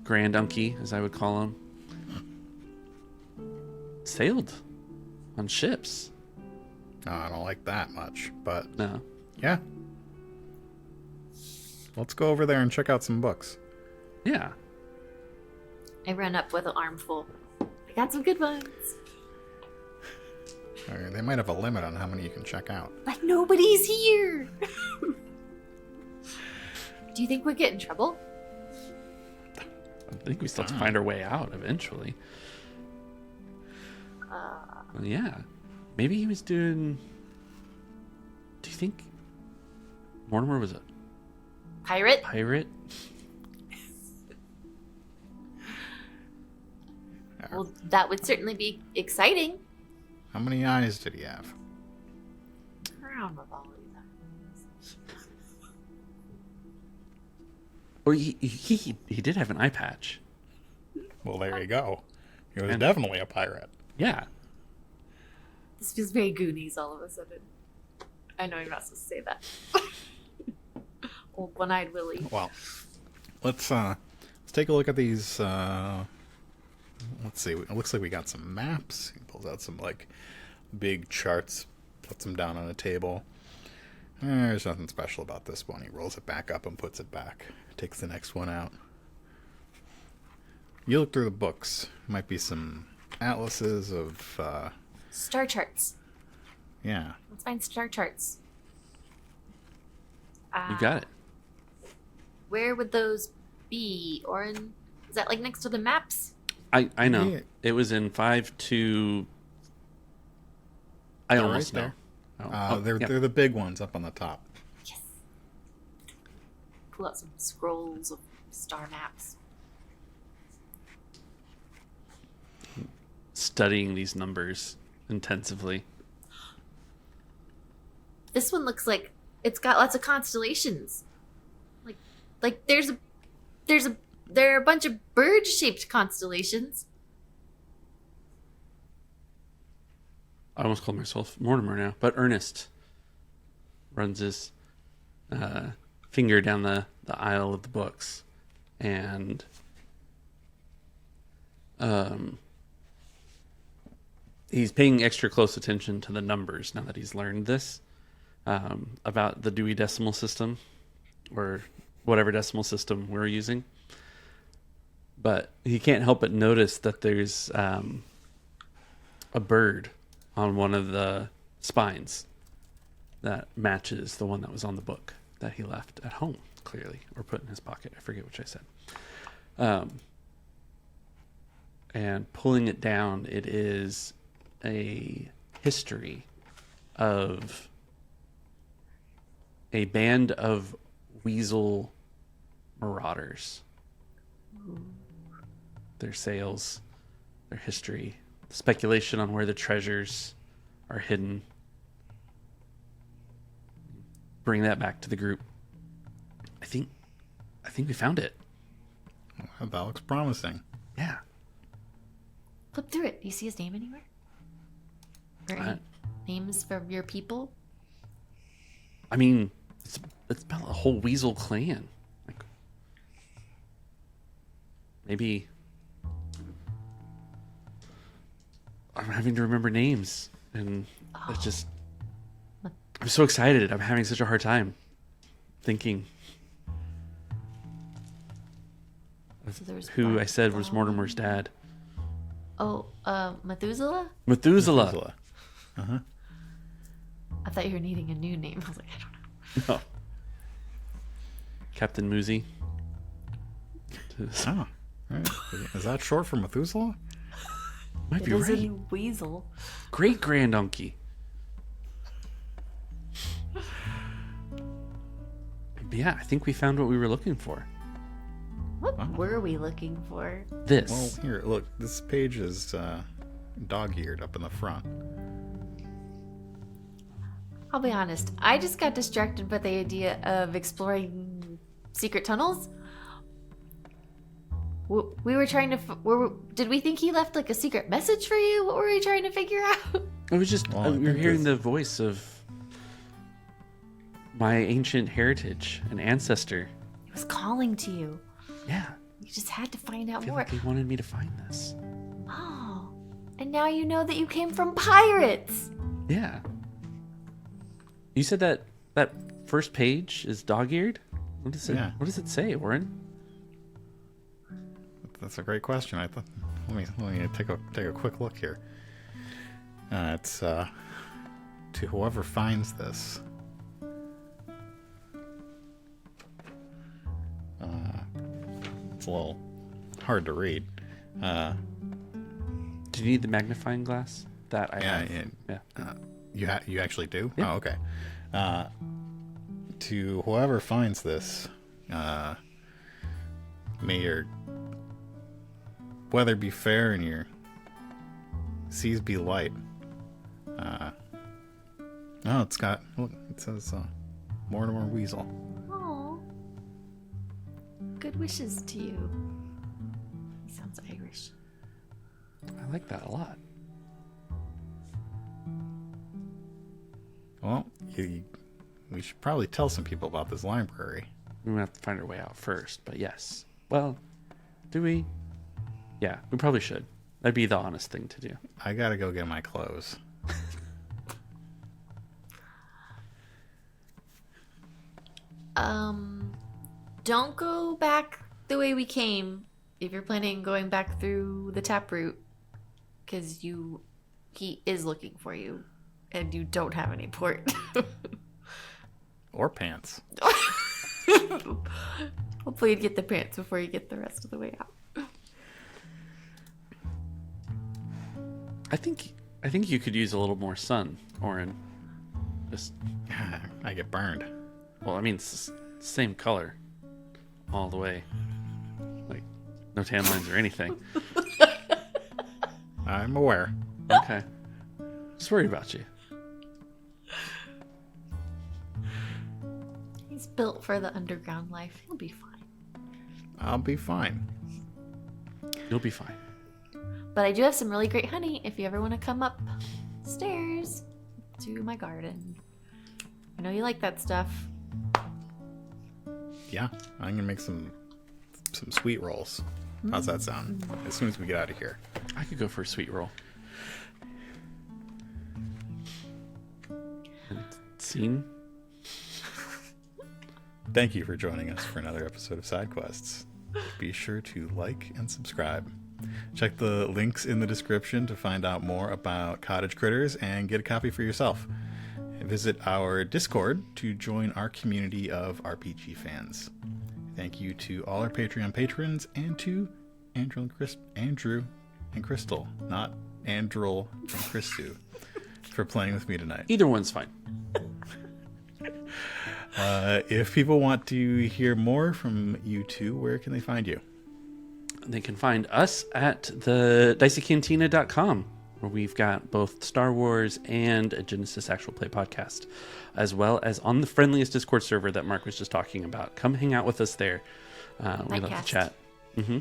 Grandunky, as I would call him, sailed on ships. No, I don't like that much, but No. yeah. Let's go over there and check out some books. Yeah. I run up with an armful. I got some good ones. They might have a limit on how many you can check out. But nobody's here. Do you think we'll get in trouble? I think we still have to find our way out eventually. Well, yeah. Maybe he was doing... Do you think Mortimer was a Pirate? pirate? Well, that would certainly be exciting. How many eyes did he have? Around with all these eyes. Well, he did have an eye patch. Well, there you go. He was And- definitely a pirate. Yeah. This feels very Goonies all of a sudden. I know you're not supposed to say that. Old one-eyed Willie. Well, let's take a look at these. Let's see. It looks like we got some maps. He pulls out some like big charts, puts them down on a table. There's nothing special about this one. He rolls it back up and puts it back. Takes the next one out. You look through the books. Might be some atlases of. Star charts. Yeah. Let's find star charts. You got it. Where would those be, Oren? Is that like next to the maps? I know. Yeah. It was in 5-2. I They're almost right know. there. Oh, They're yeah. they're the big ones up on the top. Yes. Pull out some scrolls of star maps. Studying these numbers intensively. This one looks like it's got lots of constellations. Like there are a bunch of bird-shaped constellations. I almost called myself Mortimer now, but Earnest runs his finger down the aisle of the books, and he's paying extra close attention to the numbers now that he's learned this about the Dewey Decimal System, or whatever decimal system we're using. But he can't help but notice that there's a bird on one of the spines that matches the one that was on the book that he left at home, clearly, or put in his pocket. I forget which I said. And pulling it down, it is a history of a band of weasel marauders. Their sales, their history, speculation on where the treasures are hidden. Bring that back to the group. I think we found it. Well, that looks promising. Yeah. Flip through it. Do you see his name anywhere? Or any names for your people? I mean, it's about a whole weasel clan. Like, maybe I'm having to remember names, and it's just I'm so excited. I'm having such a hard time thinking So there's who I said was Bartholomew. Mortimer's dad. Oh, Methuselah? Methuselah. Uh-huh. I thought you were needing a new name. I was like, I don't know. No. Captain Muzi. Oh. Right. Is that short for Methuselah? Might It be is right. a weasel. Great grand uncle. Yeah, I think we found what we were looking for. What Wow. were we looking for? This. Well, here, look. This page is dog-eared up in the front. I'll be honest. I just got distracted by the idea of exploring secret tunnels. We were trying to. Did we think he left like a secret message for you? What were we trying to figure out? It was just Well, I we were think hearing this- the voice of my ancient heritage, an ancestor. It was calling to you. Yeah, You just had to find I out feel more. like they wanted me to find this. Oh, and now you know that you came from pirates. Yeah. You said that first page is dog-eared. What does it? Yeah. What does it say, Oren? That's a great question. I thought. Let me take a quick look here. It's to whoever finds this. It's a little hard to read. Do you need the magnifying glass? That I have. Yeah. You actually do? Yeah. Oh, okay. To whoever finds this, may your weather be fair and your seas be light. It's got. Look, it says Mortimer Weasel. Oh. Good wishes to you. He sounds Irish. I like that a lot. Well, we should probably tell some people about this library. We're going to have to find our way out first, but yes. Well, do we? Yeah, we probably should. That'd be the honest thing to do. I gotta go get my clothes. Don't go back the way we came if you're planning on going back through the taproot, because he is looking for you, and you don't have any port. Or pants. Hopefully you'd get the pants before you get the rest of the way out. I think you could use a little more sun, Oren. Just, I get burned. well, I mean, it's the same color all the way. Like, no tan lines or anything. I'm aware. Okay. Just worried about you. He's built for the underground life. He'll be fine. I'll be fine. You'll be fine. But I do have some really great honey if you ever want to come up stairs to my garden. I know you like that stuff. Yeah, I'm gonna make some sweet rolls. How's that sound? As soon as we get out of here. I could go for a sweet roll. And scene? Thank you for joining us for another episode of Side Quests. Be sure to like and subscribe. Check the links in the description to find out more about Cottage Critters and get a copy for yourself. Visit our Discord to join our community of RPG fans. Thank you to all our Patreon patrons and to Andrew and Crystal, not Andrel and Christu, for playing with me tonight. Either one's fine. If people want to hear more from you two, where can they find you? They can find us at the diceycantina.com, where we've got both Star Wars and a Genesis Actual Play podcast, as well as on the friendliest Discord server that Mark was just talking about. Come hang out with us there. We love to chat. Mm-hmm.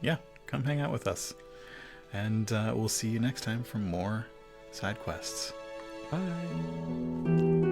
Yeah, come hang out with us. And we'll see you next time for more Side Quests. Bye.